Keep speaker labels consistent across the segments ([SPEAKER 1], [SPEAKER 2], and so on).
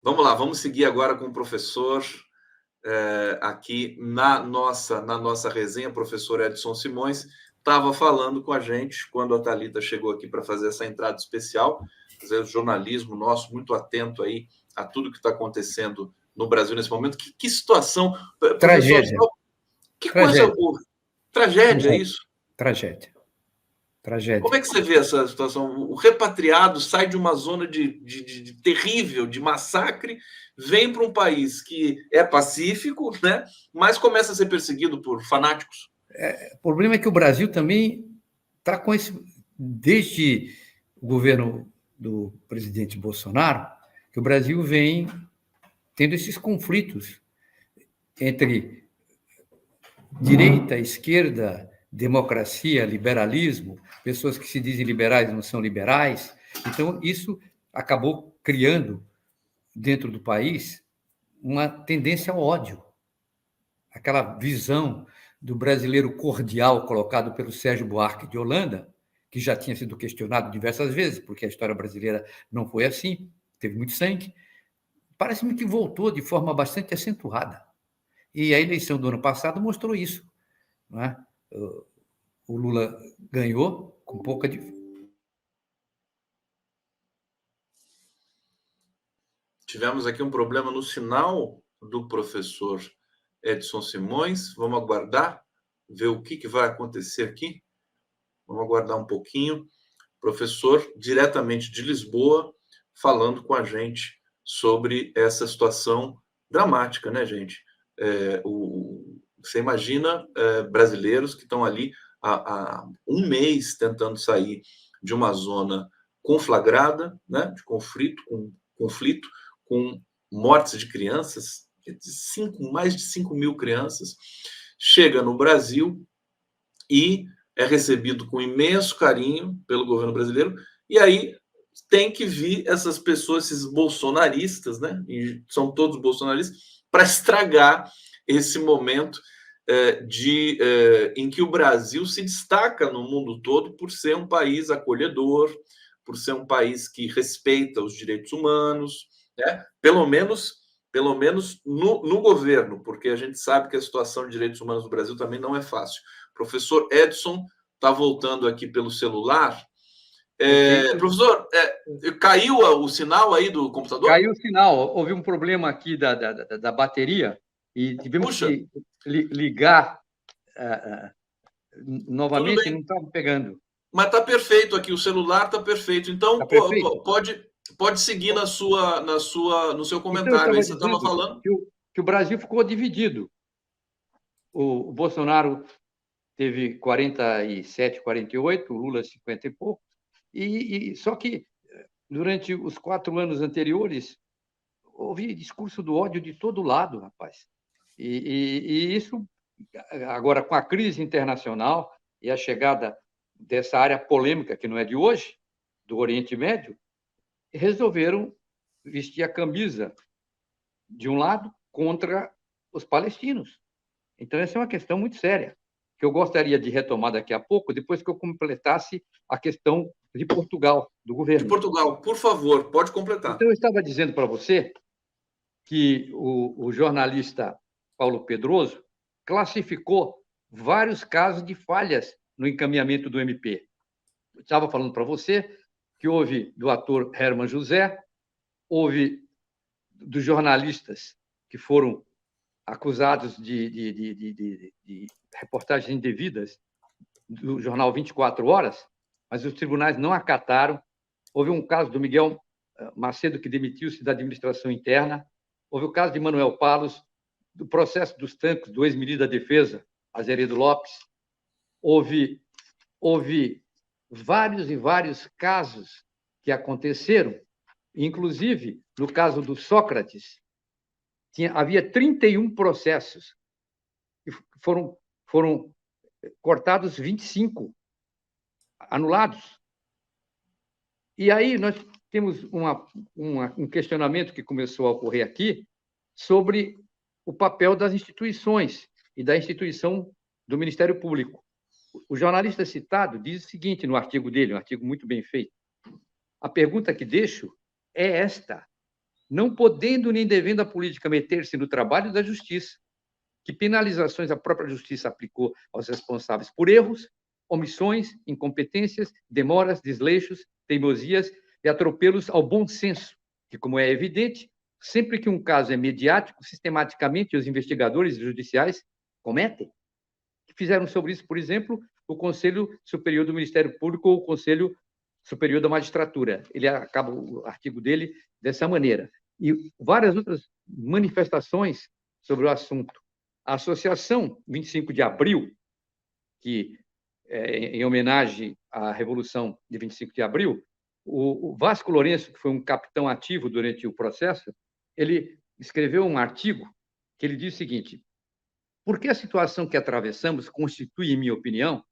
[SPEAKER 1] Vamos lá, vamos seguir agora com o professor aqui na nossa resenha. O professor Edson Simões estava falando com a gente quando a Thalita chegou aqui para fazer essa entrada especial. Fazer o jornalismo nosso muito atento aí a tudo que está acontecendo no Brasil nesse momento. Que situação, professor,
[SPEAKER 2] Tragédia.
[SPEAKER 1] que
[SPEAKER 2] Tragédia.
[SPEAKER 1] coisa boa. Tragédia, é isso?
[SPEAKER 2] Tragédia.
[SPEAKER 1] Como é que você vê essa situação? O repatriado sai de uma zona de terrível, de massacre, vem para um país que é pacífico, né? Mas começa a ser perseguido por fanáticos.
[SPEAKER 2] O problema é que o Brasil também está com esse. Desde o governo do presidente Bolsonaro, que o Brasil vem tendo esses conflitos entre direita, esquerda, democracia, liberalismo, pessoas que se dizem liberais não são liberais. Então, isso acabou criando, dentro do país, uma tendência ao ódio. Aquela visão do brasileiro cordial colocado pelo Sérgio Buarque de Holanda, que já tinha sido questionado diversas vezes, porque a história brasileira não foi assim, teve muito sangue, parece-me que voltou de forma bastante acentuada. E a eleição do ano passado mostrou isso. Não é? O Lula ganhou com pouca diferença.
[SPEAKER 1] Tivemos aqui um problema no sinal do professor Edson Simões. Vamos aguardar, ver o que vai acontecer aqui. Vamos aguardar um pouquinho. Professor, diretamente de Lisboa, falando com a gente sobre essa situação dramática, né, gente? Você imagina brasileiros que estão ali há um mês tentando sair de uma zona conflagrada, né, de conflito, com mortes de crianças, mais de 5 mil crianças, chega no Brasil e é recebido com imenso carinho pelo governo brasileiro, e aí tem que vir essas pessoas, esses bolsonaristas, né? E são todos bolsonaristas, para estragar esse momento em que o Brasil se destaca no mundo todo por ser um país acolhedor, por ser um país que respeita os direitos humanos, né? Pelo menos no governo, porque a gente sabe que a situação de direitos humanos no Brasil também não é fácil. Professor Edson está voltando aqui pelo celular. Professor, caiu o sinal aí do computador?
[SPEAKER 2] Caiu o sinal. Houve um problema aqui da bateria e tivemos que ligar novamente e não estava pegando.
[SPEAKER 1] Mas está perfeito aqui, o celular está perfeito. Então,
[SPEAKER 2] tá perfeito?
[SPEAKER 1] pode seguir no seu comentário.
[SPEAKER 2] Então,
[SPEAKER 1] Aí você estava falando
[SPEAKER 2] que o Brasil ficou dividido. O Bolsonaro teve 47, 48, o Lula 50 e pouco. Só que, durante os 4 anos anteriores, houve discurso do ódio de todo lado, rapaz. E isso, agora, com a crise internacional e a chegada dessa área polêmica, que não é de hoje, do Oriente Médio, resolveram vestir a camisa de um lado contra os palestinos. Então, essa é uma questão muito séria, que eu gostaria de retomar daqui a pouco, depois que eu completasse a questão de Portugal, do governo.
[SPEAKER 1] De Portugal, por favor, pode completar.
[SPEAKER 2] Então, eu estava dizendo para você que o jornalista Paulo Pedroso classificou vários casos de falhas no encaminhamento do MP. Eu estava falando para você que houve do ator Herman José, houve dos jornalistas que foram acusados de reportagens indevidas do jornal 24 Horas, mas os tribunais não acataram. Houve um caso do Miguel Macedo, que demitiu-se da administração interna. Houve o caso de Manuel Palos, do processo dos tanques do ex-ministro da Defesa, Azeredo Lopes. Houve vários e vários casos que aconteceram, inclusive no caso do Sócrates, havia 31 processos e foram cortados 25, anulados. E aí nós temos um questionamento que começou a ocorrer aqui sobre o papel das instituições e da instituição do Ministério Público. O jornalista citado diz o seguinte no artigo dele, um artigo muito bem feito: a pergunta que deixo é esta: não podendo nem devendo a política meter-se no trabalho da justiça. Que penalizações a própria justiça aplicou aos responsáveis por erros, omissões, incompetências, demoras, desleixos, teimosias e atropelos ao bom senso, que, como é evidente, sempre que um caso é mediático, sistematicamente os investigadores judiciais cometem. Fizeram sobre isso, por exemplo, o Conselho Superior do Ministério Público ou o Conselho Superior da Magistratura. Ele acaba o artigo dele dessa maneira. E várias outras manifestações sobre o assunto. A Associação 25 de Abril, que é em homenagem à Revolução de 25 de Abril, o Vasco Lourenço, que foi um capitão ativo durante o processo, ele escreveu um artigo que ele diz o seguinte: porque a situação que atravessamos constitui, em minha opinião,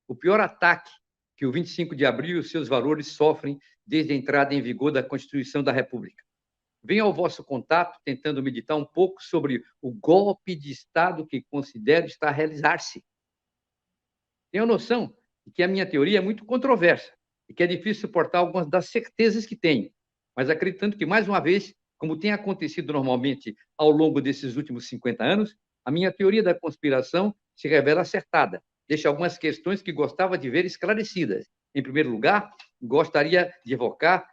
[SPEAKER 2] o pior ataque que o 25 de abril e os seus valores sofrem desde a entrada em vigor da Constituição da República. Venho ao vosso contato tentando meditar um pouco sobre o golpe de Estado que considero estar a realizar-se. Tenho noção de que a minha teoria é muito controversa e que é difícil suportar algumas das certezas que tenho, mas acreditando que, mais uma vez, como tem acontecido normalmente ao longo desses últimos 50 anos, a minha teoria da conspiração se revela acertada. Deixa algumas questões que gostava de ver esclarecidas. Em primeiro lugar, gostaria de evocar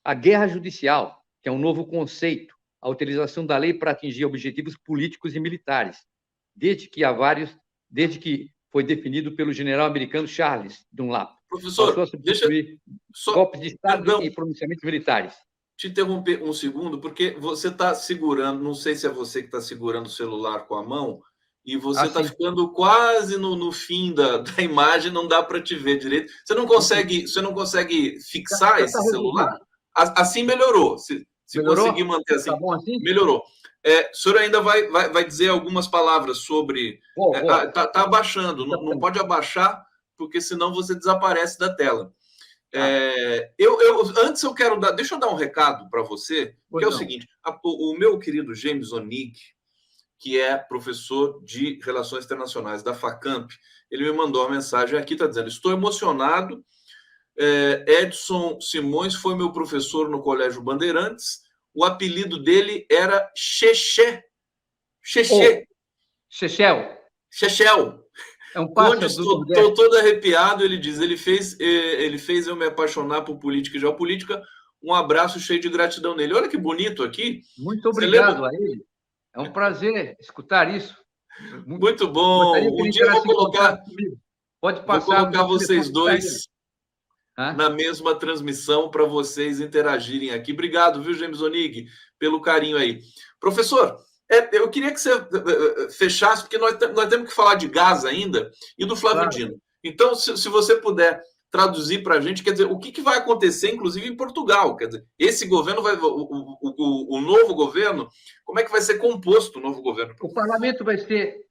[SPEAKER 2] a guerra judicial, que é um novo conceito, a utilização da lei para atingir objetivos políticos e militares, desde que foi definido pelo general americano Charles Dunlap.
[SPEAKER 1] Professor, deixa só...
[SPEAKER 2] golpes de Estado e pronunciamentos militares.
[SPEAKER 1] Te interromper um segundo, porque você está segurando, não sei se é você que está segurando o celular com a mão, e você está ficando quase no fim da imagem, não dá para te ver direito. Você não consegue fixar esse celular? Assim melhorou. Se melhorou? Conseguir manter assim, melhorou. O senhor ainda vai dizer algumas palavras sobre... Está abaixando, não pode abaixar, porque senão você desaparece da tela. Antes eu quero dar... Deixa eu dar um recado para você, que é o seguinte: o meu querido James Onig, que é professor de Relações Internacionais da FACAMP, ele me mandou uma mensagem aqui, está dizendo: estou emocionado, Edson Simões foi meu professor no Colégio Bandeirantes, o apelido dele era Chechel. É um pássaro. Estou todo arrepiado, ele diz. Ele fez eu me apaixonar por política e geopolítica. Um abraço cheio de gratidão nele. Olha que bonito aqui.
[SPEAKER 2] Muito obrigado a ele. É um prazer escutar isso.
[SPEAKER 1] Muito bom. Um dia eu vou colocar...
[SPEAKER 2] Pode passar.
[SPEAKER 1] Vou colocar vocês dois na mesma transmissão para vocês interagirem aqui. Obrigado, viu, James Onig, pelo carinho aí. Professor, eu queria que você fechasse, porque nós temos que falar de gás ainda e do Flávio Dino. Então, se você puder traduzir para a gente, quer dizer, o que vai acontecer, inclusive, em Portugal? Quer dizer, esse governo o novo governo, como é que vai ser composto o novo governo?
[SPEAKER 2] O parlamento vai ser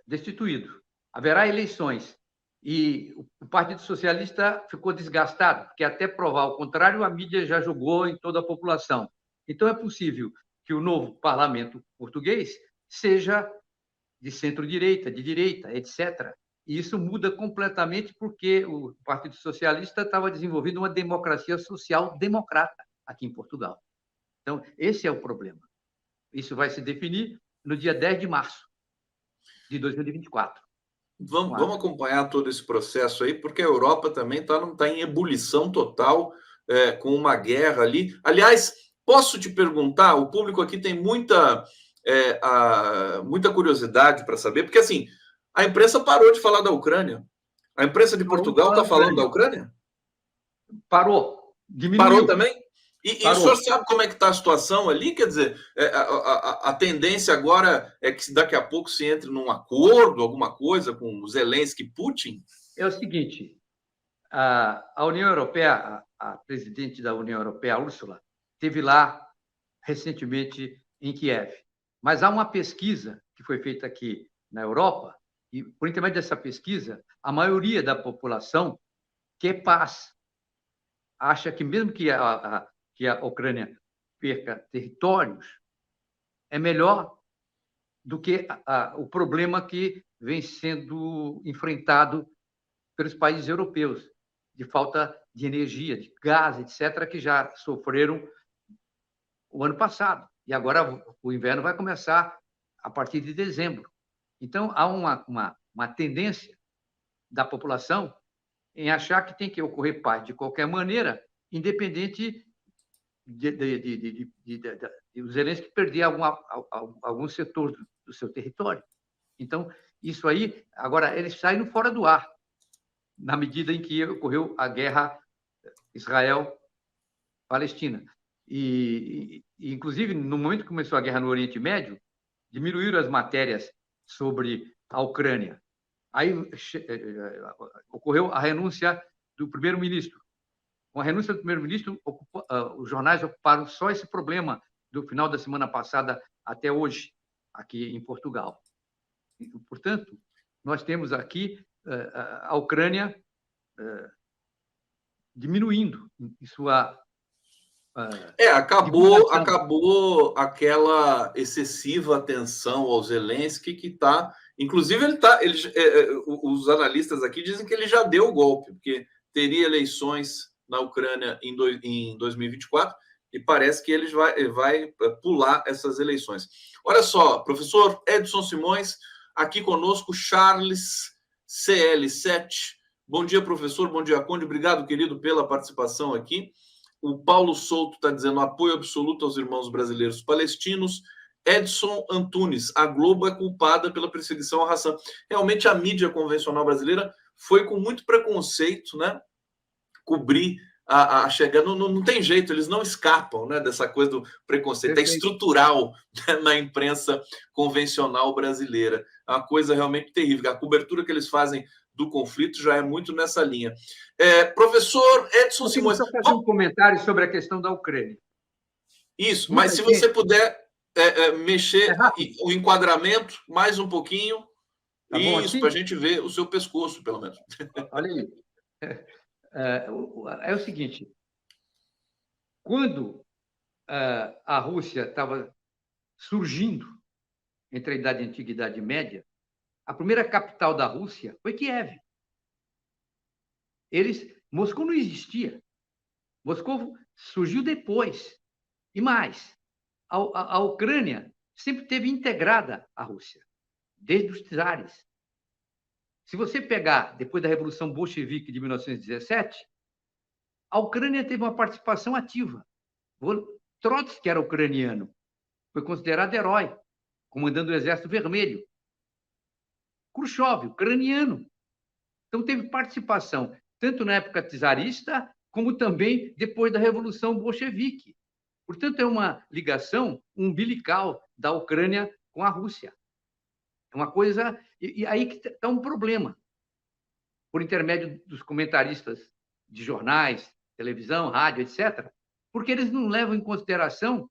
[SPEAKER 2] destituído. Haverá eleições. E o Partido Socialista ficou desgastado, porque até provar o contrário, a mídia já jogou em toda a população. Então, é possível que o novo parlamento português seja de centro-direita, de direita, etc. E isso muda completamente porque o Partido Socialista estava desenvolvendo uma democracia social-democrata aqui em Portugal. Então, esse é o problema. Isso vai se definir no dia 10 de março de 2024.
[SPEAKER 1] Vamos acompanhar todo esse processo aí, porque a Europa também está em ebulição total, com uma guerra ali. Aliás, posso te perguntar, o público aqui tem muita curiosidade para saber, porque assim, a imprensa parou de falar da Ucrânia. A imprensa de Portugal está falando da Ucrânia?
[SPEAKER 2] Parou. Diminuiu.
[SPEAKER 1] Parou também? E o senhor sabe como é que está a situação ali? Quer dizer, a tendência agora é que daqui a pouco se entre num acordo, alguma coisa com Zelensky e Putin?
[SPEAKER 2] É o seguinte, a União Europeia, a presidente da União Europeia, Ursula, esteve lá recentemente em Kiev. Mas há uma pesquisa que foi feita aqui na Europa, e por intermédio dessa pesquisa, a maioria da população quer paz. Acha que mesmo que a Ucrânia perca territórios, é melhor do que o problema que vem sendo enfrentado pelos países europeus, de falta de energia, de gás, etc., que já sofreram o ano passado. E agora o inverno vai começar a partir de dezembro. Então, há uma tendência da população em achar que tem que ocorrer paz de qualquer maneira, independente de o Zelensky perder algum setor do seu território. Então, isso aí, agora, eles saíram fora do ar, na medida em que ocorreu a guerra Israel-Palestina. E, inclusive, no momento que começou a guerra no Oriente Médio, diminuíram as matérias sobre a Ucrânia. Aí ocorreu a renúncia do primeiro-ministro. Com a renúncia do primeiro-ministro, os jornais ocuparam só esse problema do final da semana passada até hoje, aqui em Portugal. Portanto, nós temos aqui a Ucrânia diminuindo em sua...
[SPEAKER 1] acabou aquela excessiva atenção ao Zelensky que está... Inclusive, os analistas aqui dizem que ele já deu o golpe, porque teria eleições na Ucrânia em 2024 e parece que ele vai pular essas eleições. Olha só, professor Edson Simões, aqui conosco, Charles CL7. Bom dia, professor. Bom dia, Conde. Obrigado, querido, pela participação aqui. O Paulo Souto está dizendo apoio absoluto aos irmãos brasileiros palestinos. Edson Antunes, a Globo é culpada pela perseguição à Hassan. Realmente a mídia convencional brasileira foi com muito preconceito, né? Cobrir a chegada. Não tem jeito, eles não escapam, né, dessa coisa do preconceito. É estrutural, né, na imprensa convencional brasileira. É uma coisa realmente terrível. A cobertura que eles fazem do conflito já é muito nessa linha. Professor Edson Simões...
[SPEAKER 2] Só fazer um comentário sobre a questão da Ucrânia.
[SPEAKER 1] Isso, mas se você puder mexer o enquadramento mais um pouquinho, tá isso, para a gente ver o seu pescoço, pelo menos.
[SPEAKER 2] Olha aí. É o seguinte, quando a Rússia estava surgindo entre a Idade Antiga e a Idade Média, a primeira capital da Rússia foi Kiev. Moscou não existia. Moscou surgiu depois. E mais, a Ucrânia sempre teve integrada à Rússia, desde os czares. Se você pegar, depois da Revolução Bolchevique de 1917, a Ucrânia teve uma participação ativa. Trotsky era ucraniano, foi considerado herói, comandando o Exército Vermelho. Khrushchev, ucraniano. Então, teve participação, tanto na época czarista, como também depois da Revolução Bolchevique. Portanto, é uma ligação umbilical da Ucrânia com a Rússia. É uma coisa... E aí que está um problema. Por intermédio dos comentaristas de jornais, televisão, rádio, etc., porque eles não levam em consideração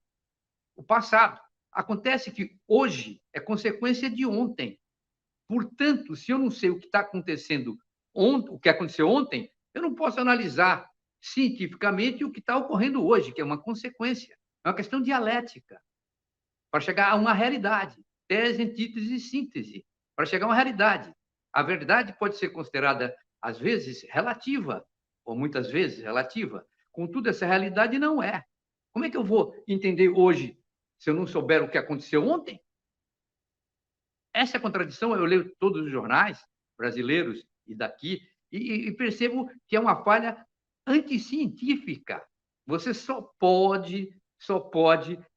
[SPEAKER 2] o passado. Acontece que hoje é consequência de ontem. Portanto, se eu não sei o que está acontecendo ontem, o que aconteceu ontem, eu não posso analisar cientificamente o que está ocorrendo hoje, que é uma consequência. É uma questão dialética, para chegar a uma realidade. Tese, antítese e síntese, para chegar a uma realidade. A verdade pode ser considerada, às vezes, relativa, ou muitas vezes relativa. Contudo, essa realidade não é. Como é que eu vou entender hoje, se eu não souber o que aconteceu ontem? Essa é a contradição. Eu leio todos os jornais brasileiros e daqui e percebo que é uma falha anticientífica. Você só pode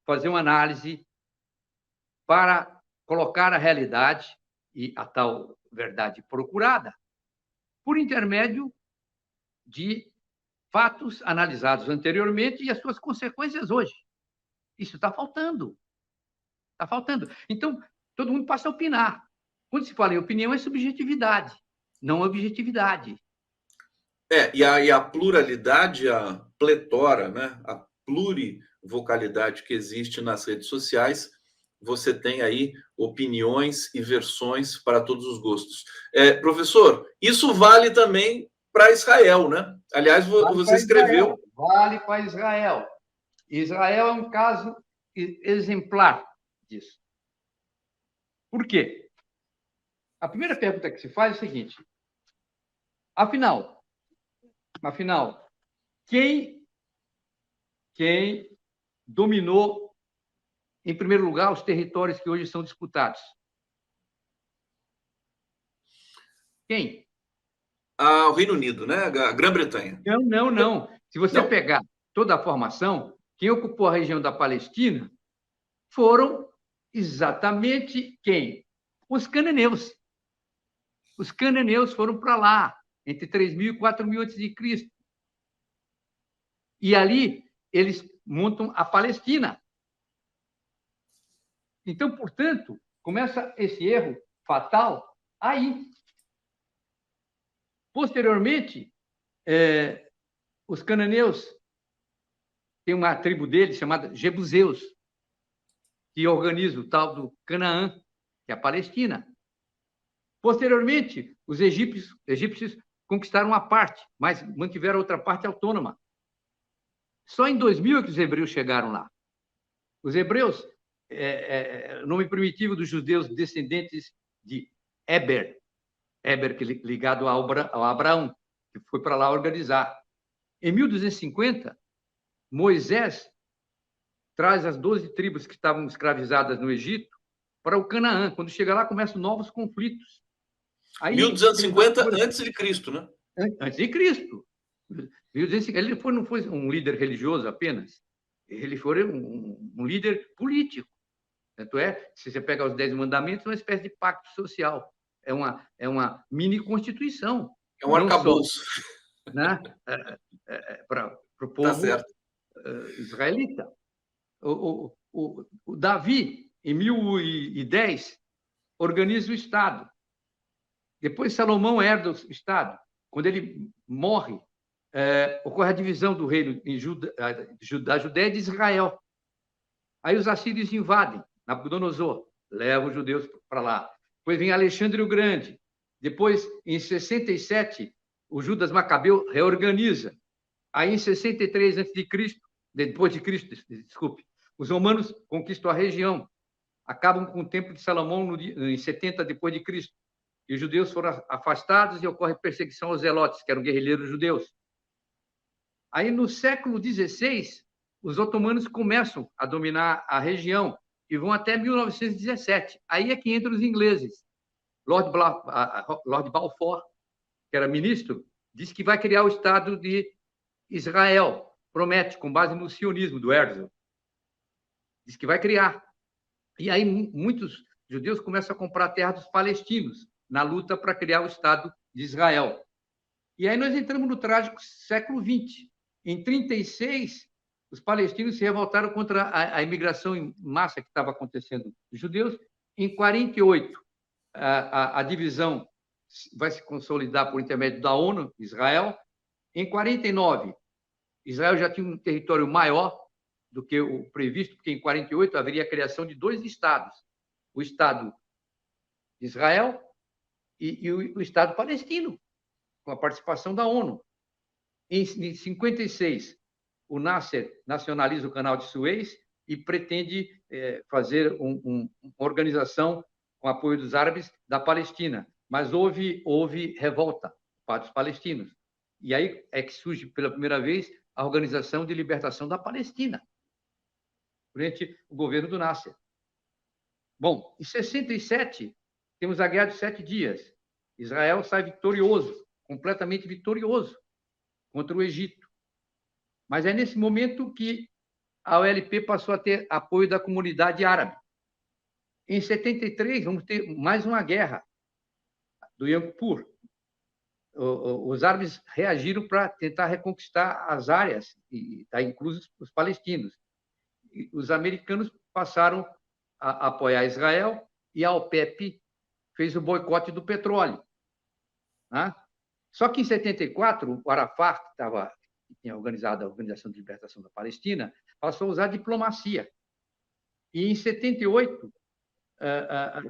[SPEAKER 2] fazer uma análise para colocar a realidade e a tal verdade procurada por intermédio de fatos analisados anteriormente e as suas consequências hoje. Isso está faltando. Está faltando. Então, todo mundo passa a opinar. Quando se fala em opinião, é subjetividade, não objetividade.
[SPEAKER 1] E a pluralidade, a pletora, né? A plurivocalidade que existe nas redes sociais, você tem aí opiniões e versões para todos os gostos. Professor, isso vale também para Israel, né? Aliás, você escreveu...
[SPEAKER 2] Vale para Israel. Israel é um caso exemplar disso. Por quê? A primeira pergunta que se faz é a seguinte: afinal, quem dominou, em primeiro lugar, os territórios que hoje são disputados? Quem?
[SPEAKER 1] O Reino Unido, né? A Grã-Bretanha.
[SPEAKER 2] Não. Se você
[SPEAKER 1] Não.
[SPEAKER 2] pegar toda a formação, quem ocupou a região da Palestina foram exatamente quem? Os cananeus. Os cananeus foram para lá, entre 3.000 e 4.000 a.C. E ali eles montam a Palestina. Então, portanto, começa esse erro fatal aí. Posteriormente, os cananeus têm uma tribo deles chamada Jebuseus, que organiza o tal do Canaã, que é a Palestina. Posteriormente, os egípcios conquistaram a parte, mas mantiveram a outra parte autônoma. Só em 2000 é que os hebreus chegaram lá. Os hebreus, nome primitivo dos judeus descendentes de Eber que ligado a Abraão, que foi para lá organizar. Em 1250, Moisés traz as 12 tribos que estavam escravizadas no Egito para o Canaã. Quando chega lá, começam novos conflitos.
[SPEAKER 1] Aí, 1250 antes de Cristo, né?
[SPEAKER 2] Antes de Cristo. Ele não foi um líder religioso apenas. Ele foi um líder político. Tanto é, se você pega os 10 mandamentos, é uma espécie de pacto social. É uma mini-constituição.
[SPEAKER 1] É um arcabouço.
[SPEAKER 2] Né? Para o povo israelita. O Davi, em 1010, organiza o Estado. Depois, Salomão herda o Estado. Quando ele morre, ocorre a divisão do reino da Judéia e de Israel. Aí os assírios invadem, Nabucodonosor, leva os judeus para lá. Depois vem Alexandre o Grande. Depois, em 67, o Judas Macabeu reorganiza. Aí, em 63 a.C., depois de Cristo, desculpe, os romanos conquistam a região. Acabam com o Templo de Salomão em 70 depois de Cristo. E os judeus foram afastados e ocorre perseguição aos zelotes, que eram guerrilheiros judeus. Aí, no século XVI, os otomanos começam a dominar a região e vão até 1917. Aí é que entram os ingleses. Lord Balfour, que era ministro, disse que vai criar o Estado de Israel. Promete, com base no sionismo do Herzl. Diz que vai criar. E aí muitos judeus começam a comprar a terra dos palestinos na luta para criar o Estado de Israel. E aí nós entramos no trágico século XX. Em 36, os palestinos se revoltaram contra a imigração em massa que estava acontecendo dos judeus. Em 48, a divisão vai se consolidar por intermédio da ONU, Israel. Em 49, Israel já tinha um território maior do que o previsto, porque em 48 haveria a criação de 2 estados, o Estado de Israel e o Estado palestino, com a participação da ONU. Em 56, o Nasser nacionaliza o Canal de Suez e pretende fazer uma organização com apoio dos árabes da Palestina, mas houve revolta para os palestinos. E aí é que surge pela primeira vez a Organização de Libertação da Palestina, durante o governo do Nasser. Bom, em 67, temos a Guerra dos 7 Dias. Israel sai vitorioso, completamente vitorioso, contra o Egito. Mas é nesse momento que a OLP passou a ter apoio da comunidade árabe. Em 73, vamos ter mais uma guerra do Yom Kippur. Os árabes reagiram para tentar reconquistar as áreas, e está inclusos os palestinos. E os americanos passaram a apoiar Israel e a OPEP fez o boicote do petróleo. Né? Só que em 74, o Arafat, que tinha organizado a Organização de Libertação da Palestina, passou a usar a diplomacia. E em 78,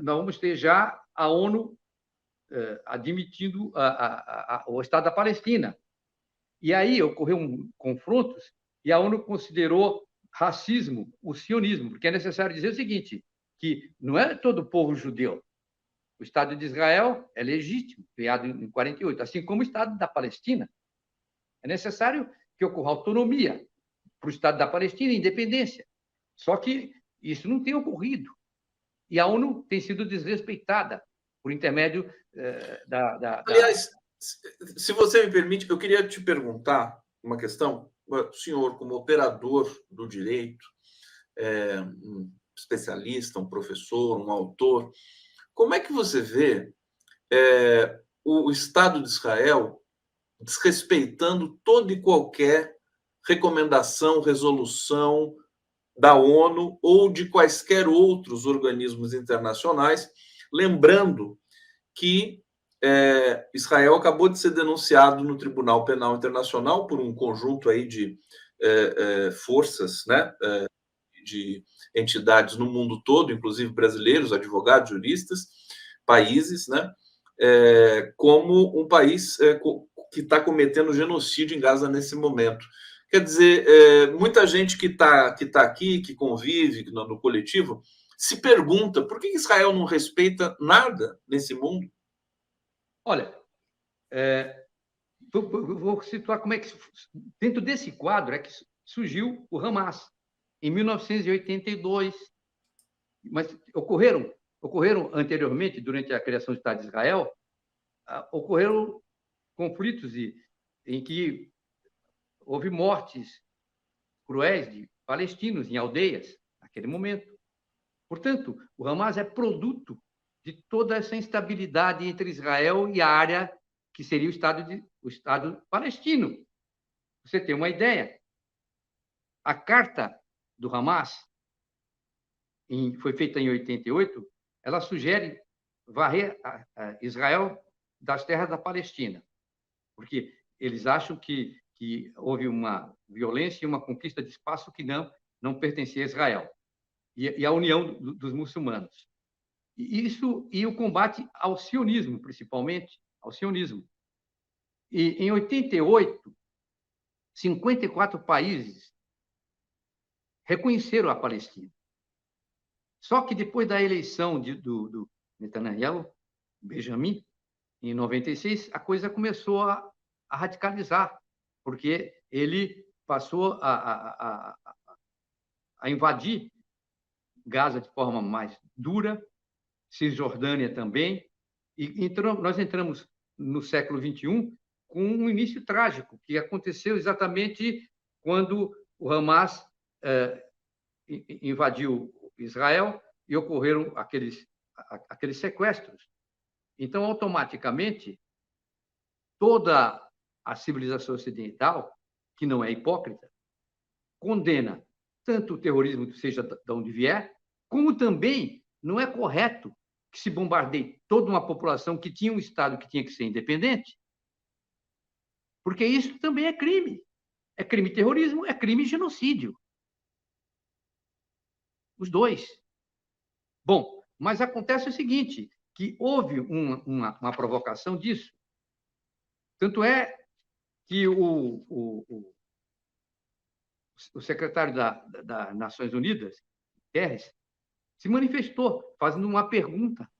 [SPEAKER 2] nós vamos ter já a ONU admitindo o Estado da Palestina. E aí ocorreu confrontos e a ONU considerou racismo o sionismo, porque é necessário dizer o seguinte, que não é todo o povo judeu. O Estado de Israel é legítimo, criado em 48, assim como o Estado da Palestina. É necessário que ocorra autonomia para o Estado da Palestina e independência. Só que isso não tem ocorrido. E a ONU tem sido desrespeitada por intermédio
[SPEAKER 1] Aliás, se você me permite, eu queria te perguntar uma questão. O senhor, como operador do direito, um especialista, um professor, um autor, como é que você vê o Estado de Israel desrespeitando toda e qualquer recomendação, resolução da ONU ou de quaisquer outros organismos internacionais, lembrando que Israel acabou de ser denunciado no Tribunal Penal Internacional por um conjunto aí de forças, né, de entidades no mundo todo, inclusive brasileiros, advogados, juristas, países, né, como um país que está cometendo genocídio em Gaza nesse momento. Quer dizer, muita gente que tá aqui, que convive no coletivo, se pergunta por que Israel não respeita nada nesse mundo?
[SPEAKER 2] Olha, vou situar como é que, dentro desse quadro, é que surgiu o Hamas, em 1982. Mas ocorreram anteriormente, durante a criação do Estado de Israel, ocorreram conflitos em que houve mortes cruéis de palestinos em aldeias, naquele momento. Portanto, o Hamas é produto de toda essa instabilidade entre Israel e a área que seria o Estado palestino. Você tem uma ideia? A carta do Hamas, foi feita em 88, ela sugere varrer Israel das terras da Palestina, porque eles acham que houve uma violência e uma conquista de espaço que não pertencia a Israel, e a união dos muçulmanos. E o combate ao sionismo, principalmente, ao sionismo. E em 88, 54 países reconheceram a Palestina. Só que depois da eleição do Netanyahu, Benjamin, em 96, a coisa começou a radicalizar, porque ele passou a invadir Gaza de forma mais dura, Cisjordânia também, e nós entramos no século XXI com um início trágico, que aconteceu exatamente quando o Hamas invadiu Israel e ocorreram aqueles sequestros. Então, automaticamente, toda a civilização ocidental, que não é hipócrita, condena tanto o terrorismo, seja de onde vier, como também não é correto que se bombardeie toda uma população que tinha um Estado que tinha que ser independente, porque isso também é crime. É crime de terrorismo, é crime de genocídio. Os dois. Bom, mas acontece o seguinte, que houve uma provocação disso. Tanto é que o secretário das Nações Unidas, Guterres, se manifestou fazendo uma pergunta.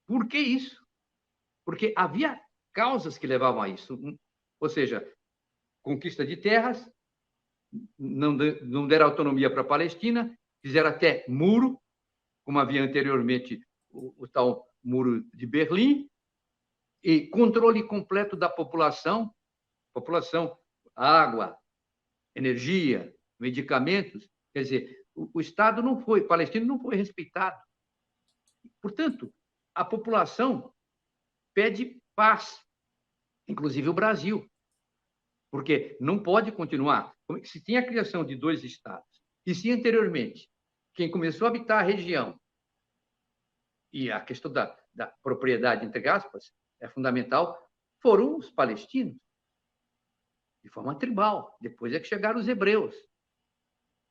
[SPEAKER 2] Por que isso? Porque havia causas que levavam a isso. Ou seja, conquista de terras, não deram autonomia para a Palestina, fizeram até muro, como havia anteriormente o tal muro de Berlim, e controle completo da população, água, energia, medicamentos. Quer dizer, o Estado não foi, o palestino não foi respeitado. Portanto, a população pede paz, inclusive o Brasil, porque não pode continuar. Se tem a criação de dois Estados, e se anteriormente quem começou a habitar a região, e a questão da propriedade, entre aspas, é fundamental, foram os palestinos, de forma tribal. Depois é que chegaram os hebreus.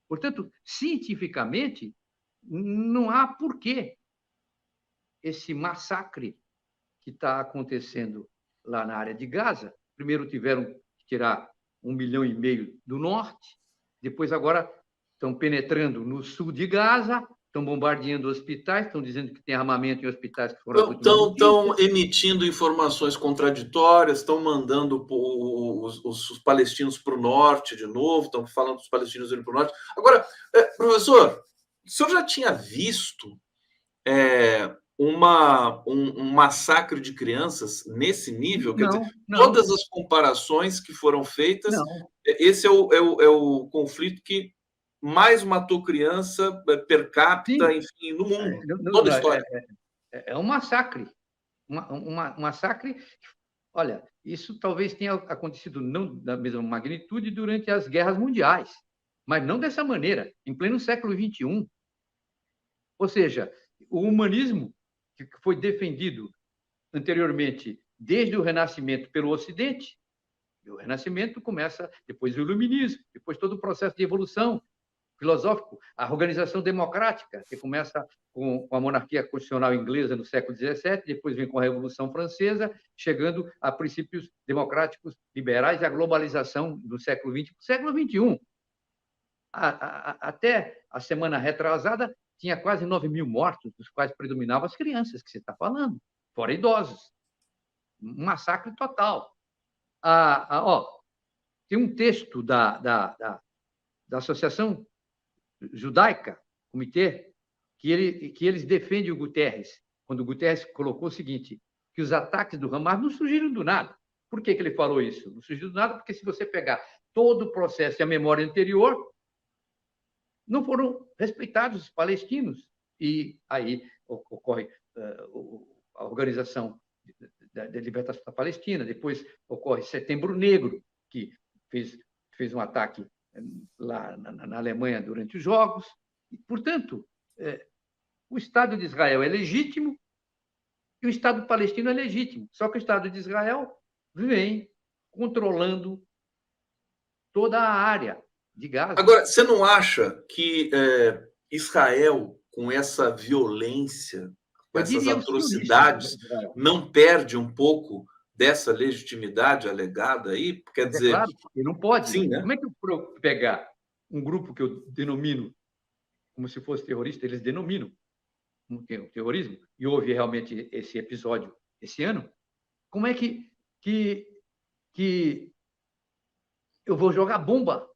[SPEAKER 2] Portanto, cientificamente, não há porquê esse massacre que está acontecendo lá na área de Gaza. Primeiro tiveram que tirar 1,5 milhão do norte, depois agora estão penetrando no sul de Gaza, estão bombardeando hospitais, estão dizendo que tem armamento em hospitais que foram
[SPEAKER 1] Estão emitindo informações contraditórias, estão mandando os palestinos para o norte de novo, estão falando dos palestinos indo para o norte. Agora, professor, o senhor já tinha visto um massacre de crianças nesse nível? Quer dizer, todas as comparações que foram feitas, esse é o conflito que mais matou criança per capita, enfim, no mundo, toda a história.
[SPEAKER 2] É um massacre. Um massacre. Olha, isso talvez tenha acontecido não da mesma magnitude durante as guerras mundiais, mas não dessa maneira, em pleno século XXI. Ou seja, o humanismo que foi defendido anteriormente desde o Renascimento pelo Ocidente, e o Renascimento começa depois o Iluminismo, depois todo o processo de evolução filosófico, a organização democrática, que começa com a monarquia constitucional inglesa no século XVII, depois vem com a Revolução Francesa, chegando a princípios democráticos liberais e a globalização do século XX. Século XXI, até a semana retrasada, tinha quase 9.000 mortos, dos quais predominavam as crianças que você está falando, fora idosos. Um massacre total. Tem um texto da Associação Judaica, comitê, que eles defendem o Guterres, quando o Guterres colocou o seguinte, que os ataques do Hamas não surgiram do nada. Por que ele falou isso? Não surgiu do nada porque, se você pegar todo o processo e a memória anterior, não foram respeitados os palestinos. E aí ocorre a Organização da Libertação da Palestina, depois ocorre Setembro Negro, que fez um ataque lá na Alemanha durante os Jogos. E, portanto, o Estado de Israel é legítimo e o Estado palestino é legítimo. Só que o Estado de Israel vem controlando toda a área de Gaza.
[SPEAKER 1] Agora, você não acha que Israel, com essa violência, com essas atrocidades, não perde um pouco dessa legitimidade alegada aí? Quer dizer,
[SPEAKER 2] claro, ele não pode.
[SPEAKER 1] Sim, né?
[SPEAKER 2] Como é que eu pegar um grupo que eu denomino como se fosse terrorista, eles denominam o terrorismo, e houve realmente esse episódio esse ano, como é que eu vou jogar bomba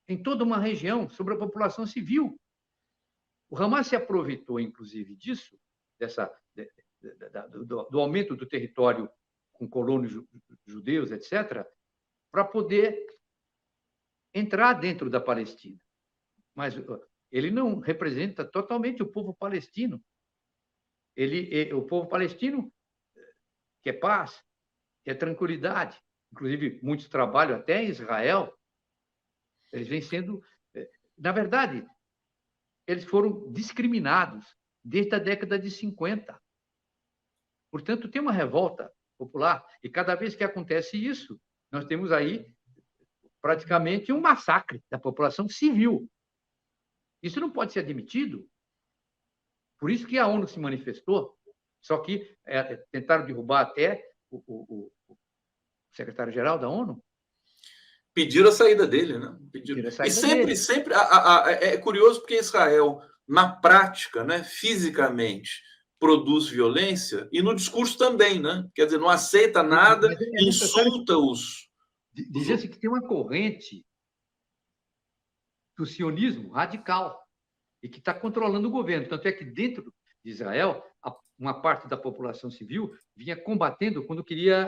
[SPEAKER 2] em toda uma região sobre a população civil? O Hamas se aproveitou, inclusive, disso, do aumento do território com colonos judeus, etc., para poder entrar dentro da Palestina. Mas ele não representa totalmente o povo palestino. O povo palestino quer paz, quer tranquilidade. Inclusive, muitos trabalham até em Israel. Eles vêm sendo... Na verdade, eles foram discriminados desde a década de 50. Portanto, tem uma revolta popular. E cada vez que acontece isso, nós temos aí praticamente um massacre da população civil. Isso não pode ser admitido. Por isso que a ONU se manifestou. Só que tentaram derrubar até o secretário-geral da ONU.
[SPEAKER 1] Pediram a saída dele, né? E sempre é curioso porque Israel, na prática, né, fisicamente, produz violência e no discurso também, né? Quer dizer, não aceita nada, insulta-os.
[SPEAKER 2] Dizia-se que tem uma corrente do sionismo radical e que está controlando o governo. Tanto é que, dentro de Israel, uma parte da população civil vinha combatendo quando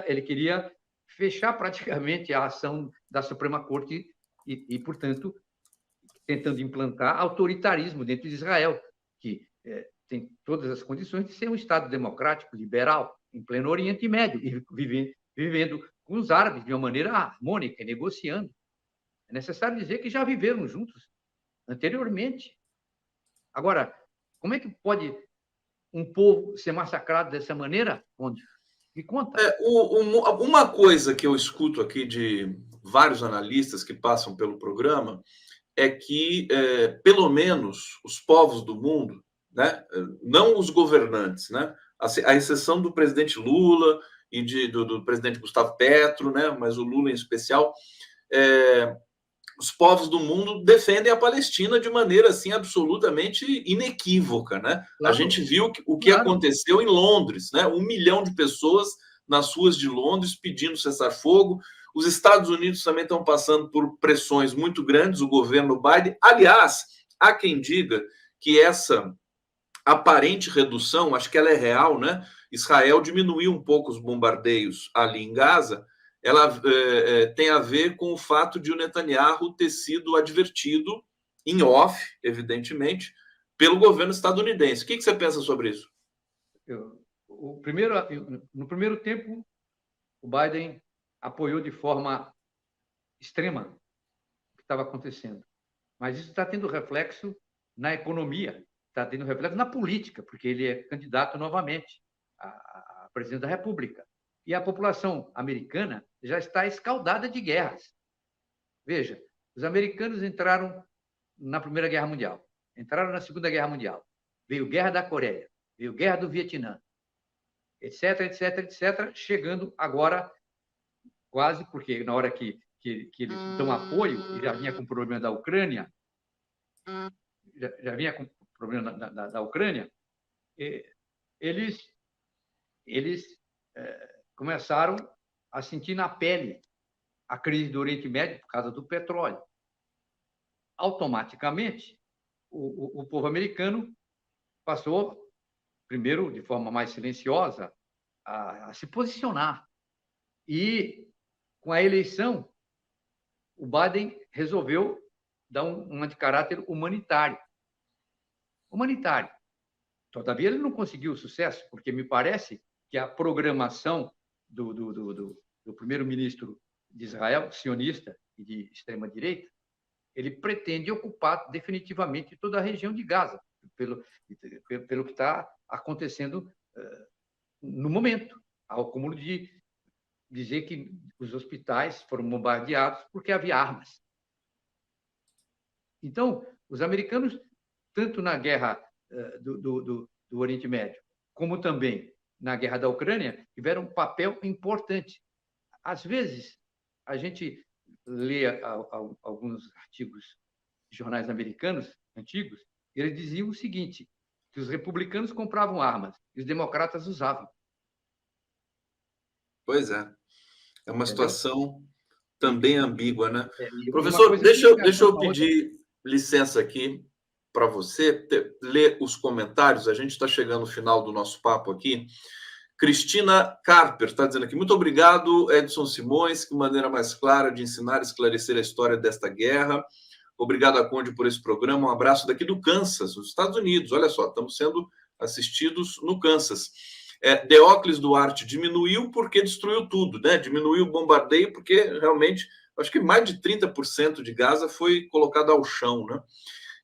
[SPEAKER 2] ele queria fechar praticamente a ação da Suprema Corte e, portanto, tentando implantar autoritarismo dentro de Israel, que tem todas as condições de ser um Estado democrático, liberal, em pleno Oriente Médio, e vivendo com os árabes de uma maneira harmônica, negociando. É necessário dizer que já viveram juntos anteriormente. Agora, como é que pode um povo ser massacrado dessa maneira? Onde? Me conta.
[SPEAKER 1] Uma coisa que eu escuto aqui de vários analistas que passam pelo programa é que, pelo menos, os povos do mundo, né, não os governantes, né, a exceção do presidente Lula e do presidente Gustavo Petro, né, mas o Lula em especial, os povos do mundo defendem a Palestina de maneira assim absolutamente inequívoca, né? A gente viu o que aconteceu em Londres, né? 1 milhão de pessoas nas ruas de Londres pedindo cessar-fogo. Os Estados Unidos também estão passando por pressões muito grandes, o governo Biden. Aliás, há quem diga que essa aparente redução, acho que ela é real, né? Israel diminuiu um pouco os bombardeios ali em Gaza, ela tem a ver com o fato de o Netanyahu ter sido advertido, em off, evidentemente, pelo governo estadunidense. O que você pensa sobre isso?
[SPEAKER 2] No primeiro tempo, o Biden apoiou de forma extrema o que estava acontecendo. Mas isso está tendo reflexo na economia, está tendo reflexo na política, porque ele é candidato novamente a presidente da República. E a população americana já está escaldada de guerras. Veja, os americanos entraram na Primeira Guerra Mundial, entraram na Segunda Guerra Mundial, veio Guerra da Coreia, veio Guerra do Vietnã, etc., etc., etc., chegando agora quase, porque na hora que eles dão apoio, e já vinha com o problema da Ucrânia, da Ucrânia, eles começaram a sentir na pele a crise do Oriente Médio por causa do petróleo. Automaticamente, o povo americano passou, primeiro, de forma mais silenciosa, a se posicionar. E, com a eleição, o Biden resolveu dar uma de caráter humanitário. Todavia, ele não conseguiu sucesso, porque me parece que a programação do primeiro-ministro de Israel, sionista e de extrema-direita, ele pretende ocupar definitivamente toda a região de Gaza, pelo que está acontecendo no momento, ao cúmulo de dizer que os hospitais foram bombardeados porque havia armas. Então, os americanos, tanto na guerra do Oriente Médio, como também na guerra da Ucrânia, tiveram um papel importante. Às vezes, a gente lê alguns artigos de jornais americanos antigos, e eles diziam o seguinte, que os republicanos compravam armas e os democratas usavam.
[SPEAKER 1] Pois é. É uma situação também ambígua, né?
[SPEAKER 2] E
[SPEAKER 1] Professor, deixa eu pedir licença aqui para você ler os comentários. A gente está chegando no final do nosso papo aqui. Cristina Carper está dizendo aqui, muito obrigado, Edson Simões, que maneira mais clara de ensinar e esclarecer a história desta guerra. Obrigado a Conde por esse programa. Um abraço daqui do Kansas, nos Estados Unidos. Olha só, estamos sendo assistidos no Kansas. Deócles Duarte diminuiu porque destruiu tudo, né? Diminuiu o bombardeio porque realmente, acho que mais de 30% de Gaza foi colocado ao chão, né?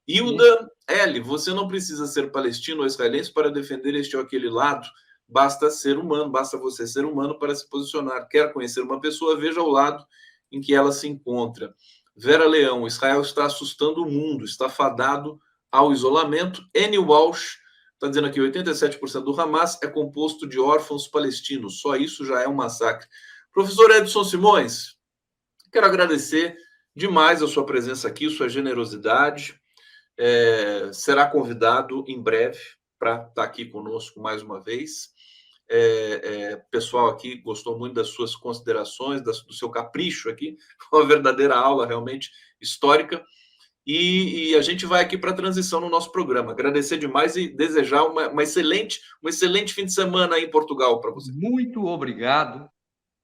[SPEAKER 1] Hilda L., você não precisa ser palestino ou israelense para defender este ou aquele lado. Basta ser humano, basta você ser humano para se posicionar. Quer conhecer uma pessoa, veja o lado em que ela se encontra. Vera Leão, Israel está assustando o mundo, está fadado ao isolamento. N. Walsh está dizendo aqui, 87% do Hamas é composto de órfãos palestinos. Só isso já é um massacre. Professor Edson Simões, quero agradecer demais a sua presença aqui, sua generosidade. Será convidado em breve para estar aqui conosco mais uma vez. Pessoal aqui gostou muito das suas considerações, do seu capricho aqui. Foi uma verdadeira aula realmente histórica. E a gente vai aqui para a transição no nosso programa. Agradecer demais e desejar um excelente fim de semana aí em Portugal para você.
[SPEAKER 2] Muito obrigado.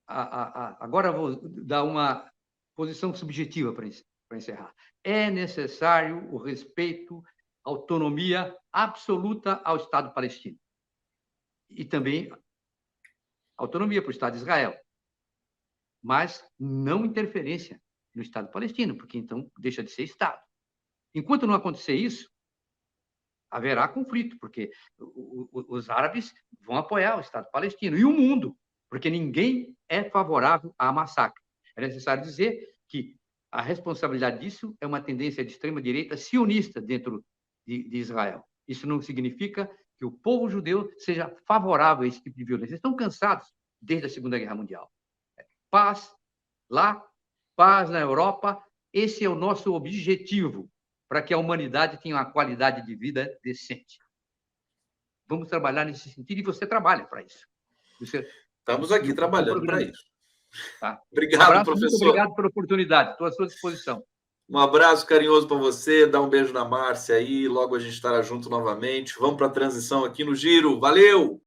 [SPEAKER 2] Agora vou dar uma posição subjetiva para encerrar. É necessário o respeito, autonomia absoluta ao Estado palestino. E também autonomia para o Estado de Israel. Mas não interferência no Estado palestino, porque então deixa de ser Estado. Enquanto não acontecer isso, haverá conflito, porque os árabes vão apoiar o Estado palestino e o mundo, porque ninguém é favorável a massacre. É necessário dizer que a responsabilidade disso é uma tendência de extrema-direita sionista dentro de Israel. Isso não significa que o povo judeu seja favorável a esse tipo de violência. Eles estão cansados desde a Segunda Guerra Mundial. Paz lá, paz na Europa, Esse é o nosso objetivo, para que a humanidade tenha uma qualidade de vida decente. Vamos trabalhar nesse sentido e você trabalha para isso.
[SPEAKER 1] Estamos aqui trabalhando para isso.
[SPEAKER 2] Tá?
[SPEAKER 1] Obrigado,
[SPEAKER 2] abraço,
[SPEAKER 1] professor.
[SPEAKER 2] Muito obrigado pela oportunidade. Estou à sua disposição.
[SPEAKER 1] Um abraço carinhoso para você. Dá um beijo na Márcia aí. Logo a gente estará junto novamente. Vamos para a transição aqui no Giro. Valeu!